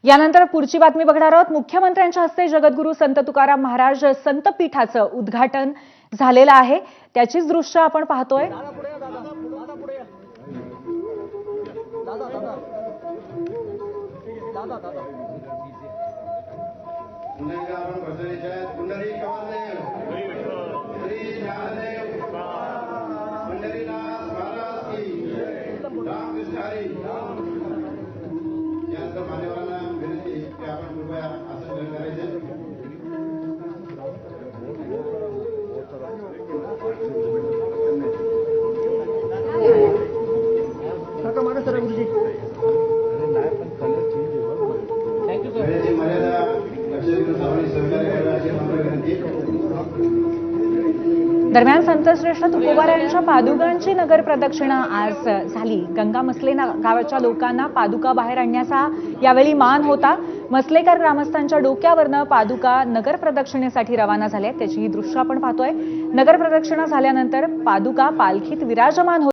यानंतर पुढची बातमी बघणार आहोत। मुख्यमंत्र्यांच्या हस्ते जगद्गुरू संत तुकाराम महाराज संतपीठाचं उद्घाटन झालेलं आहे। त्याचीच दृश्य आपण पाहतोय। दरम्यान संतश्रेष्ठ तुकोबारायांच्या पादुकांची नगर प्रदक्षिणा आज झाली। गंगा मसले गावाच्या लोकांना पादुका बाहेर आणण्याचा यावेळी मान होता। मसलेकर ग्रामस्थांच्या डोक्यावरनं पादुका नगर प्रदक्षिणेसाठी रवाना झाल्या। त्याची ही दृश्य आपण पाहतोय। नगर प्रदक्षिणा झाल्यानंतर पादुका पालखीत विराजमान